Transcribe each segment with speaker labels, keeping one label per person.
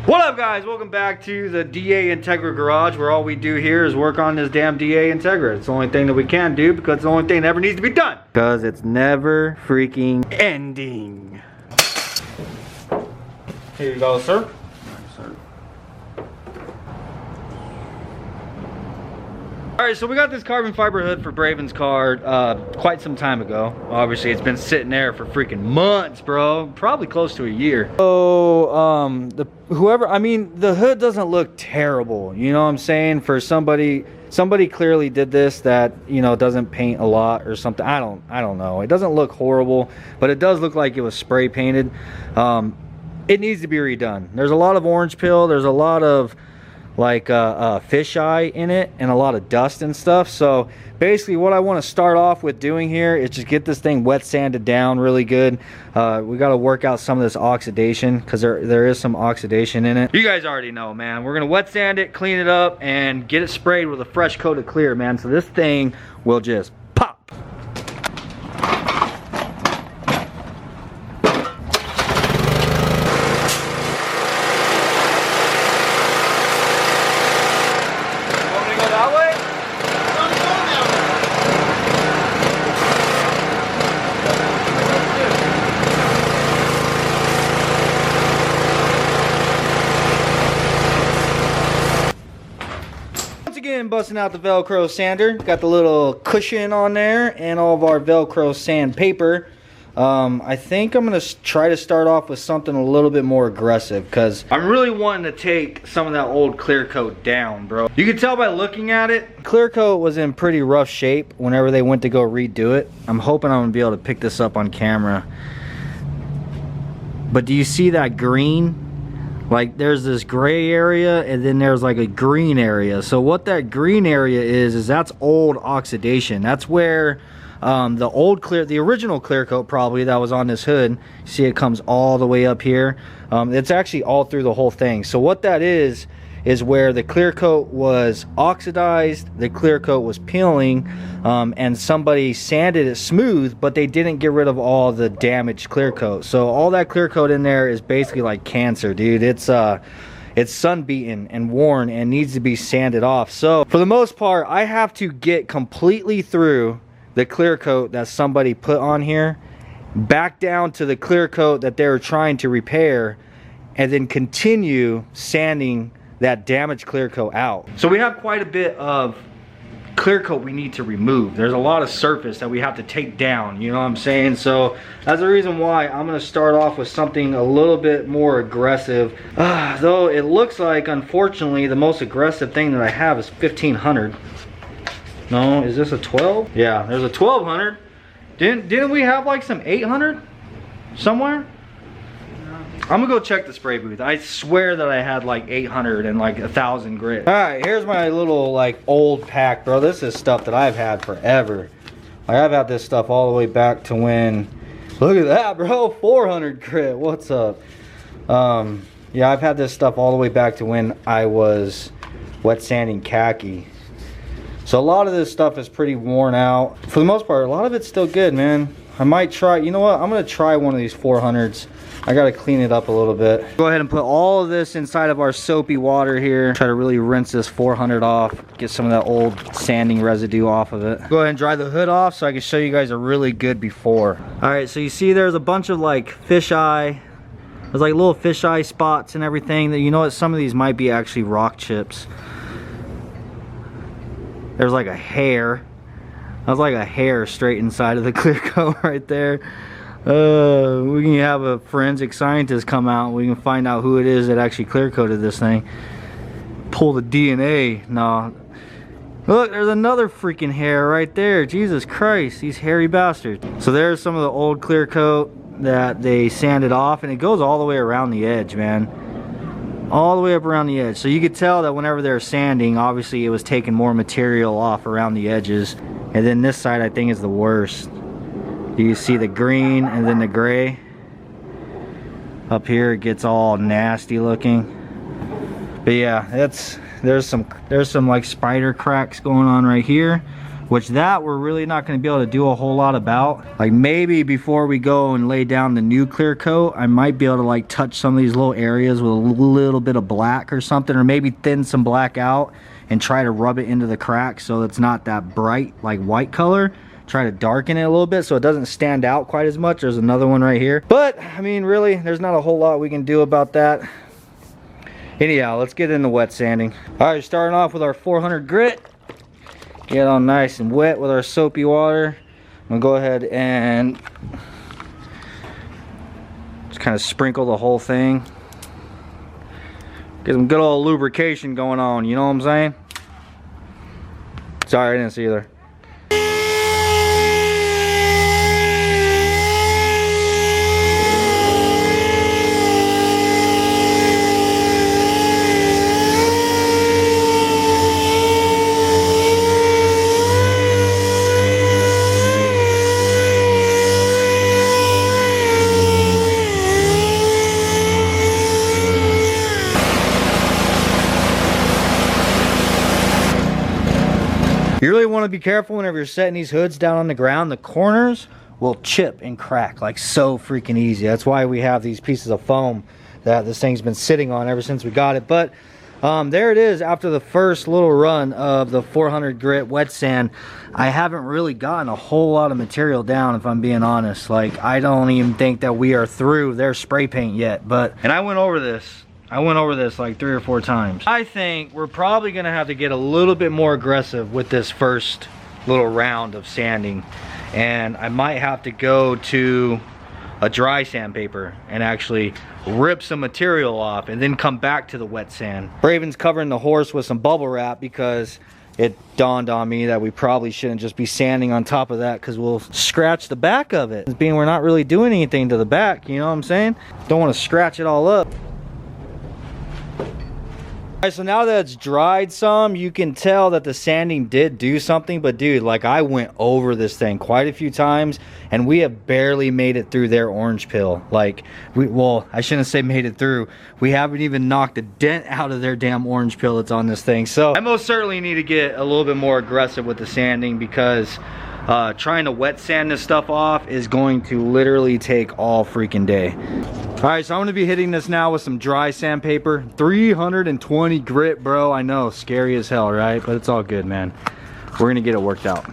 Speaker 1: What up, guys? Welcome back to the DA Integra garage, where all we do here is work on this damn DA Integra. It's the only thing that we can do because it's the only thing that ever needs to be done. Because it's never freaking ending. Here you go, sir. Alright, so we got this carbon fiber hood for Braven's car quite some time ago. Obviously, it's been sitting there for freaking months, bro. Probably close to a year. So, the hood doesn't look terrible. You know what I'm saying? For somebody clearly did this that, you know, doesn't paint a lot or something. I don't know. It doesn't look horrible, but it does look like it was spray painted. It needs to be redone. There's a lot of orange peel. There's a lot of like fisheye in it and a lot of dust and stuff. So basically what I want to start off with doing here is just get this thing wet sanded down really good. We got to work out some of this oxidation because there is some oxidation in it. You guys already know, man. We're gonna wet sand it, clean it up, and get it sprayed with a fresh coat of clear, man, so this thing will just pop. Busting out the Velcro sander. Got the little cushion on there and all of our Velcro sandpaper. I think I'm gonna try to start off with something a little bit more aggressive because I'm really wanting to take some of that old clear coat down, bro. You can tell by looking at it, clear coat was in pretty rough shape whenever they went to go redo it. I'm hoping I'm gonna be able to pick this up on camera. But do you see that green? Like there's this gray area and then there's like a green area. So what that green area is that's old oxidation. That's where the original clear coat probably that was on this hood, you see it comes all the way up here. It's actually all through the whole thing. So what that is where the clear coat was oxidized, the clear coat was peeling, and somebody sanded it smooth, but they didn't get rid of all the damaged clear coat. So all that clear coat in there is basically like cancer, dude. It's sun beaten and worn and needs to be sanded off. So for the most part, I have to get completely through the clear coat that somebody put on here, back down to the clear coat that they were trying to repair, and then continue sanding that damaged clear coat out. So we have quite a bit of clear coat we need to remove. There's a lot of surface that we have to take down, you know what I'm saying? So that's the reason why I'm gonna start off with something a little bit more aggressive. Though it looks like, unfortunately, the most aggressive thing that I have is 1500. No, is this a 12? Yeah, there's a 1200. Didn't we have like some 800 somewhere? I'm gonna go check the spray booth. I swear that I had like 800 and like 1,000 grit. All right, here's my little like old pack, bro. This is stuff that I've had forever. Like I've had this stuff all the way back to when, look at that, bro, 400 grit. What's up? Yeah, I've had this stuff all the way back to when I was wet sanding khaki. So a lot of this stuff is pretty worn out. For the most part, a lot of it's still good, man. I might try, you know what? I'm gonna try one of these 400s. I gotta clean it up a little bit. Go ahead and put all of this inside of our soapy water here. Try to really rinse this 400 off. Get some of that old sanding residue off of it. Go ahead and dry the hood off so I can show you guys a really good before. All right, so you see there's a bunch of like fisheye. There's like little fisheye spots and everything. That, you know what, some of these might be actually rock chips. There's like a hair. That's like a hair straight inside of the clear coat right there. We can have a forensic scientist come out and we can find out who it is that actually clear coated this thing. Pull the DNA. No. Look, there's another freaking hair right there. Jesus Christ, these hairy bastards. So there's some of the old clear coat that they sanded off, and it goes all the way around the edge, man. All the way up around the edge. So you could tell that whenever they're sanding, obviously it was taking more material off around the edges. And then this side I think is the worst. You see the green and then the gray. Up here it gets all nasty looking. But yeah, there's some like spider cracks going on right here. which that we're really not going to be able to do a whole lot about. Like maybe before we go and lay down the new clear coat, I might be able to like touch some of these little areas with a little bit of black or something, or maybe thin some black out and try to rub it into the cracks so it's not that bright like white color. Try to darken it a little bit so it doesn't stand out quite as much. There's another one right here, but I mean really there's not a whole lot we can do about that. Anyhow, let's get into wet sanding. All right, starting off with our 400 grit. Get it all nice and wet with our soapy water. I'm gonna go ahead and just kind of sprinkle the whole thing. Get some good old lubrication going on, you know what I'm saying? Sorry, I didn't see you there. You really want to be careful whenever you're setting these hoods down on the ground. The corners will chip and crack like so freaking easy. That's why we have these pieces of foam that this thing's been sitting on ever since we got it. But there it is after the first little run of the 400 grit wet sand. I haven't really gotten a whole lot of material down, if I'm being honest. Like I don't even think that we are through their spray paint yet. And I went over this like 3 or 4 times. I think we're probably gonna have to get a little bit more aggressive with this first little round of sanding. And I might have to go to a dry sandpaper and actually rip some material off and then come back to the wet sand. Braven's covering the horse with some bubble wrap because it dawned on me that we probably shouldn't just be sanding on top of that because we'll scratch the back of it. Being we're not really doing anything to the back, you know what I'm saying? Don't want to scratch it all up. Alright, so now that it's dried some, you can tell that the sanding did do something. But dude, like I went over this thing quite a few times and we have barely made it through their orange peel. Like well, I shouldn't say made it through. We haven't even knocked a dent out of their damn orange peel that's on this thing. So I most certainly need to get a little bit more aggressive with the sanding because trying to wet sand this stuff off is going to literally take all freaking day. Alright, so I'm going to be hitting this now with some dry sandpaper. 320 grit, bro. I know, scary as hell, right? But it's all good, man. We're going to get it worked out.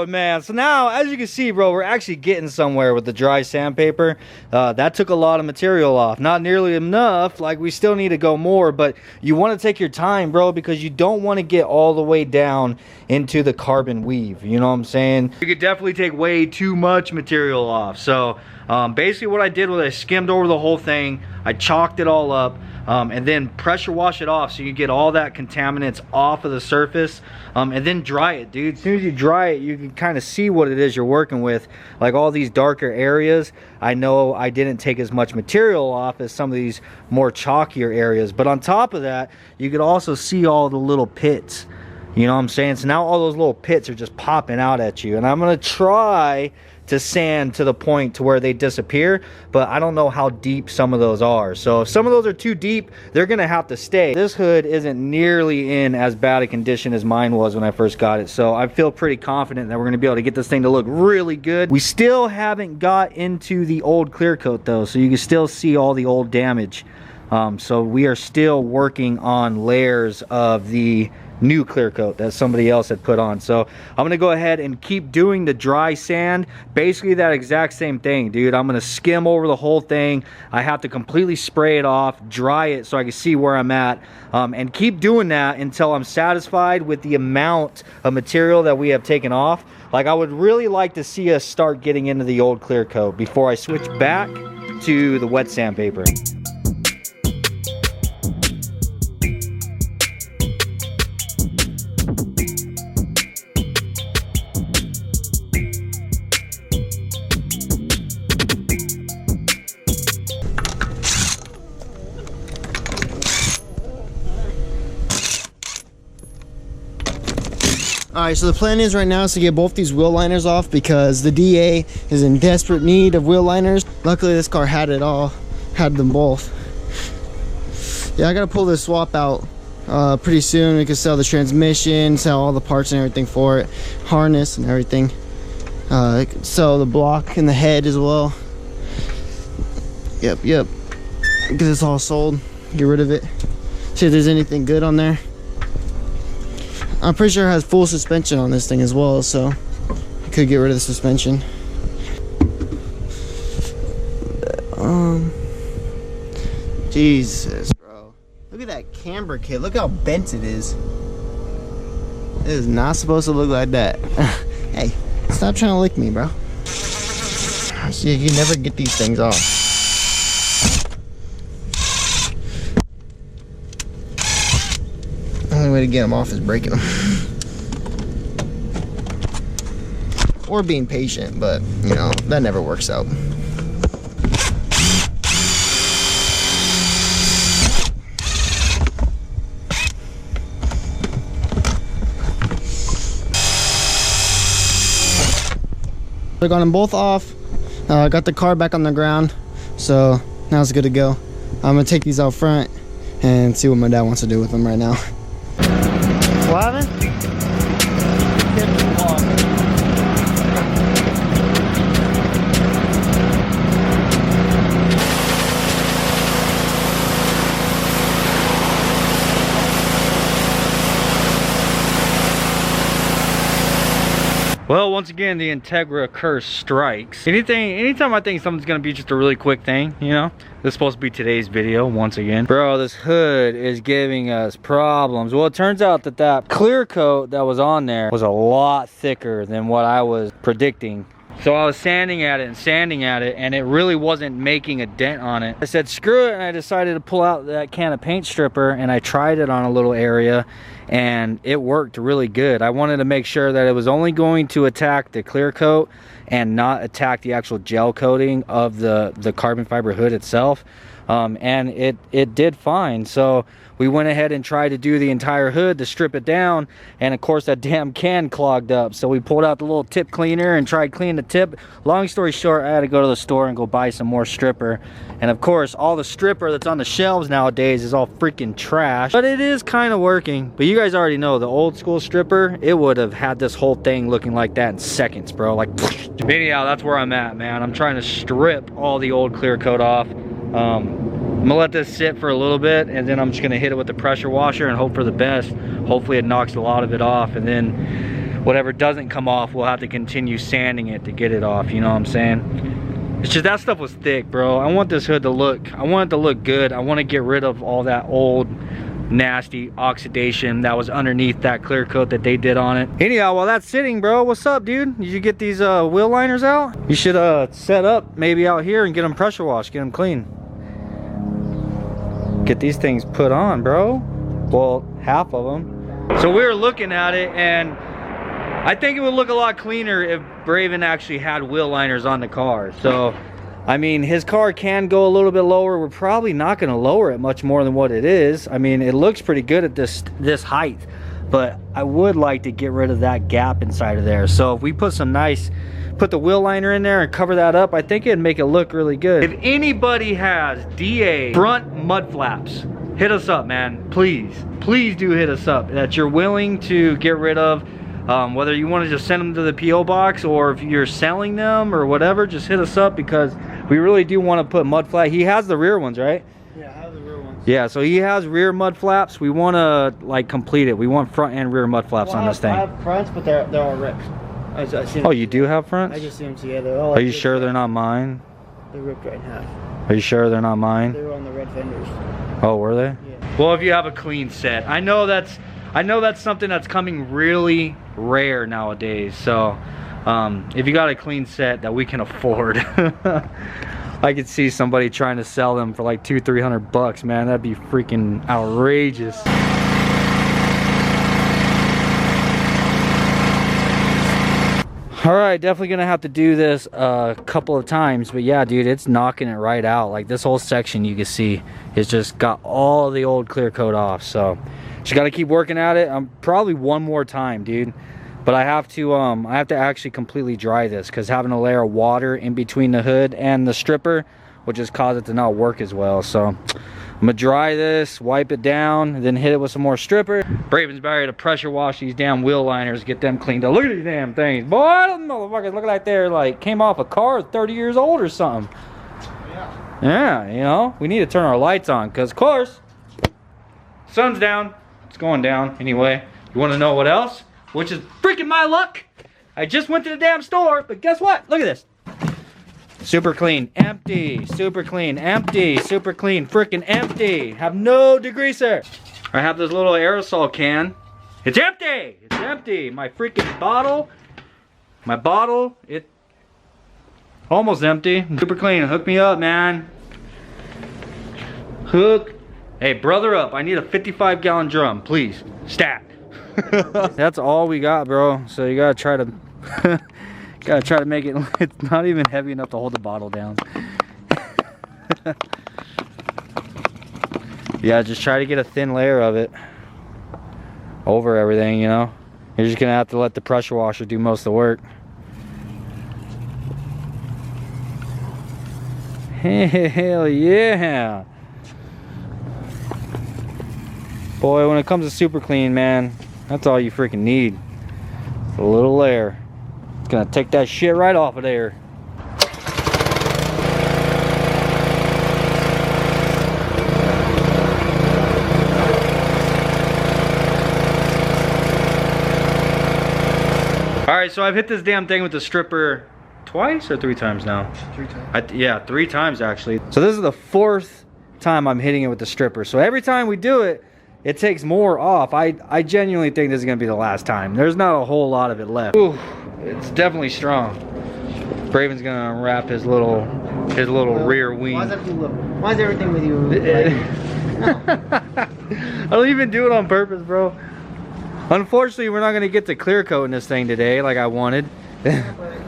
Speaker 1: Man, so now as you can see, bro, we're actually getting somewhere with the dry sandpaper. That took a lot of material off, not nearly enough. Like we still need to go more, but you want to take your time, bro, because you don't want to get all the way down into the carbon weave, you know what I'm saying? You could definitely take way too much material off. So basically what I did was I skimmed over the whole thing, I chalked it all up, and then pressure wash it off so you get all that contaminants off of the surface, and then dry it, dude. As soon as you dry it, you can kind of see what it is you're working with. Like all these darker areas, I know I didn't take as much material off as some of these more chalkier areas, but on top of that, you could also see all the little pits, you know what I'm saying? So now all those little pits are just popping out at you, and I'm gonna try to sand to the point to where they disappear, but I don't know how deep some of those are. So if some of those are too deep, they're gonna have to stay. This hood isn't nearly in as bad a condition as mine was when I first got it, so I feel pretty confident that we're gonna be able to get this thing to look really good. We still haven't got into the old clear coat though, so you can still see all the old damage. So we are still working on layers of the new clear coat that somebody else had put on. So I'm gonna go ahead and keep doing the dry sand, basically that exact same thing, dude. I'm gonna skim over the whole thing. I have to completely spray it off, dry it so I can see where I'm at, and keep doing that until I'm satisfied with the amount of material that we have taken off. Like, I would really like to see us start getting into the old clear coat before I switch back to the wet sandpaper.
Speaker 2: Alright, so the plan is right now is to get both these wheel liners off because the DA is in desperate need of wheel liners. Luckily this car had it all, had them both. Yeah, I gotta pull this swap out pretty soon. We can sell the transmission, sell all the parts and everything for it, harness and everything. Sell the block and the head as well. Yep. Get this all sold, get rid of it. See if there's anything good on there. I'm pretty sure it has full suspension on this thing as well, so I could get rid of the suspension. Jesus, bro. Look at that camber kit. Look how bent it is. It is not supposed to look like that. Hey, stop trying to lick me, bro. See, you can never get these things off. The only way to get them off is breaking them. Or being patient, but you know, that never works out. I got them both off. I got the car back on the ground, so now it's good to go. I'm gonna take these out front and see what my dad wants to do with them right now. What happened?
Speaker 1: Well, once again, the Integra curse strikes. Anytime I think something's gonna be just a really quick thing, you know, this is supposed to be today's video once again. Bro, this hood is giving us problems. Well, it turns out that that clear coat that was on there was a lot thicker than what I was predicting. So I was sanding at it, and it really wasn't making a dent on it. I said, screw it, and I decided to pull out that can of paint stripper, and I tried it on a little area, and it worked really good. I wanted to make sure that it was only going to attack the clear coat and not attack the actual gel coating of the carbon fiber hood itself. And it did fine. So we went ahead and tried to do the entire hood to strip it down, and of course that damn can clogged up. So we pulled out the little tip cleaner and tried cleaning the tip. Long story short, I had to go to the store and go buy some more stripper. And of course, all the stripper that's on the shelves nowadays is all freaking trash, but it is kind of working. But you guys already know the old school stripper, it would have had this whole thing looking like that in seconds, bro. Like, anyhow, that's where I'm at, man. I'm trying to strip all the old clear coat off. I'm gonna let this sit for a little bit, and then I'm just gonna hit it with the pressure washer and hope for the best. Hopefully it knocks a lot of it off, and then whatever doesn't come off, we'll have to continue sanding it to get it off, you know what I'm saying? It's just that stuff was thick, bro. I want this hood to look, I want it to look good. I want to get rid of all that old nasty oxidation that was underneath that clear coat that they did on it. Anyhow, while that's sitting, bro, what's up, dude? Did you get these wheel liners out? You should set up maybe out here and get them pressure washed, get them clean. Get these things put on, bro. Well, half of them. So we were looking at it, and I think it would look a lot cleaner if Braven actually had wheel liners on the car. So I mean, his car can go a little bit lower. We're probably not going to lower it much more than what it is. I mean, it looks pretty good at this height. but I would like to get rid of that gap inside of there. So if we put put the wheel liner in there and cover that up, I think it'd make it look really good. If anybody has DA front mud flaps, hit us up, man. Please do hit us up that you're willing to get rid of. Whether you want to just send them to the P.O. box or if you're selling them or whatever, just hit us up because we really do want to put mud flat. He has the rear ones, right?
Speaker 2: Yeah, I have the rear ones.
Speaker 1: Yeah, so he has rear mud flaps. We want to like complete it. We want front and rear mud flaps on this thing.
Speaker 2: I have fronts, but they're all ripped. I see
Speaker 1: Oh, you do have fronts?
Speaker 2: I just see them. Yeah, they're all.
Speaker 1: Are you sure they're not mine?
Speaker 2: They're ripped right in half.
Speaker 1: Are you sure they're not mine?
Speaker 2: They were on the red fenders.
Speaker 1: Oh, were they?
Speaker 2: Yeah.
Speaker 1: Well, if you have a clean set, I know that's something that's coming really rare nowadays. So, if you got a clean set that we can afford, I could see somebody trying to sell them for like $200-300 bucks, man. That'd be freaking outrageous. All right, definitely gonna have to do this a couple of times, but yeah, dude, it's knocking it right out. Like this whole section you can see it's just got all the old clear coat off. So just gotta keep working at it. Probably one more time, dude, but I have to actually completely dry this because having a layer of water in between the hood and the stripper will just cause it to not work as well. So I'm gonna dry this, wipe it down, and then hit it with some more stripper. Braven's about to pressure wash these damn wheel liners, get them cleaned up. Look at these damn things. Boy, those motherfuckers look like they're like came off a car 30 years old or something. Yeah, you know, we need to turn our lights on because of course, sun's down. It's going down anyway. You wanna know what else? Which is freaking my luck. I just went to the damn store, but guess what? Look at this. Super clean, empty, super clean, empty, super clean, freaking empty. Have no degreaser. I have this little aerosol can. It's empty, it's empty. My freaking bottle, it almost empty. Super clean, hook me up, man. Hey, brother up. I need a 55-gallon drum, please. Stat. That's all we got, bro. So you gotta try to make it, it's not even heavy enough to hold the bottle down. Yeah, just try to get a thin layer of it over everything, you know. You're just gonna have to let the pressure washer do most of the work. Hell yeah. Boy, when it comes to super clean, man, that's all you freaking need. A little layer. It's gonna take that shit right off of there. Alright, so I've hit this damn thing with the stripper twice or 3 times now?
Speaker 2: 3 times.
Speaker 1: Yeah, 3 times actually. So this is the 4th time I'm hitting it with the stripper. So every time we do it, it takes more off. I genuinely think this is gonna be the last time. There's not a whole lot of it left. Ooh, it's definitely strong. Braven's gonna unwrap his little rear wing.
Speaker 2: Why is everything with you? No.
Speaker 1: I don't even do it on purpose, bro. Unfortunately, we're not gonna get to clear coating this thing today like I wanted.
Speaker 2: But,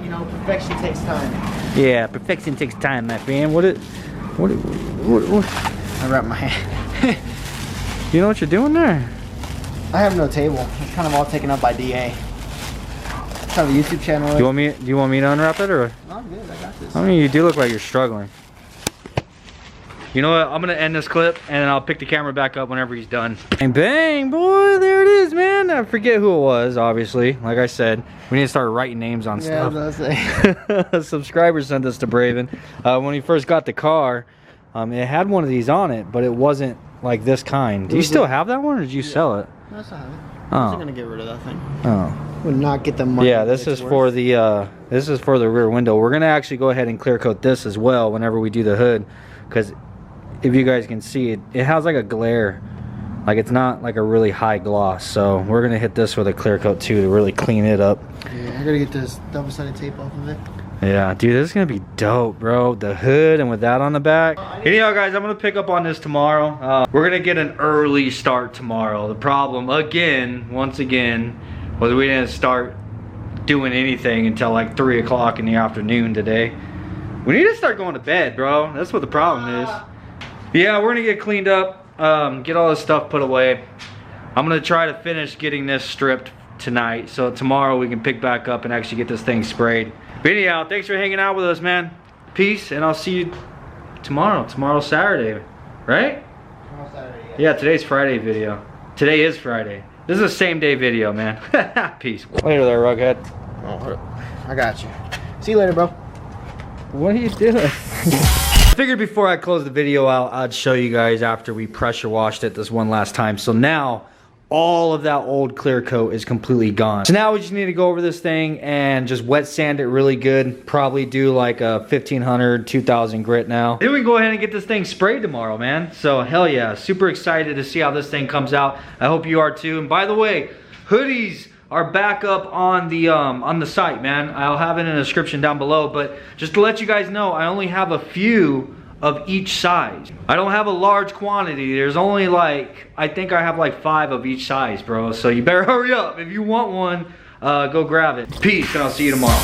Speaker 2: you know, perfection takes time.
Speaker 1: Yeah, perfection takes time, my friend. What?
Speaker 2: I wrap my hand.
Speaker 1: You know what you're doing there?
Speaker 2: I have no table. It's kind of all taken up by DA. I have a YouTube channel.
Speaker 1: Do you want me to unwrap it or?
Speaker 2: No, I'm good. I got this.
Speaker 1: I mean, you do look like you're struggling. You know what? I'm gonna end this clip and then I'll pick the camera back up whenever he's done. And bang, boy, there it is, man. I forget who it was, obviously. Like I said, we need to start writing names on stuff. A subscriber sent this to Braven. When he first got the car, it had one of these on it, but it wasn't like this kind. Do you still have that one or did you sell it?
Speaker 2: No, I still have it.
Speaker 1: Oh.
Speaker 2: I'm gonna get rid of that thing.
Speaker 1: Oh.
Speaker 2: Would not get the money.
Speaker 1: Yeah, this is for the rear window. We're gonna actually go ahead and clear coat this as well whenever we do the hood, because if you guys can see it has like a glare, like it's not like a really high gloss. So we're gonna hit this with a clear coat too to really clean it up.
Speaker 2: Yeah, I gotta get this double-sided tape off of it.
Speaker 1: Yeah, dude, this is gonna be dope, bro. The hood and with that on the back. Anyhow, guys, I'm gonna pick up on this tomorrow. We're gonna get an early start tomorrow. The problem, once again, was we didn't start doing anything until like 3 o'clock in the afternoon today. We need to start going to bed, bro. That's what the problem is. Yeah, we're gonna get cleaned up, get all this stuff put away. I'm gonna try to finish getting this stripped tonight, so tomorrow we can pick back up and actually get this thing sprayed. But anyhow, thanks for hanging out with us, man. Peace, and I'll see you tomorrow. Tomorrow's Saturday, right?
Speaker 2: Tomorrow's Saturday,
Speaker 1: yeah, today's Friday video. Today is Friday. This is a same day video, man. Peace. Later there, Rughead.
Speaker 2: Oh, I got you. See you later, bro.
Speaker 1: What are you doing? I figured before I close the video out, I'd show you guys after we pressure washed it this one last time. So now, all of that old clear coat is completely gone. So now we just need to go over this thing and just wet sand it really good. Probably do like a 1500, 2000 grit now. Then we can go ahead and get this thing sprayed tomorrow, man. So hell yeah, super excited to see how this thing comes out. I hope you are too. And by the way, hoodies are back up on the site, man. I'll have it in the description down below, but just to let you guys know, I only have a few of each size. I don't have a large quantity. There's only like, I think I have like 5 of each size, bro. So you better hurry up. If you want one, go grab it. Peace, and I'll see you tomorrow.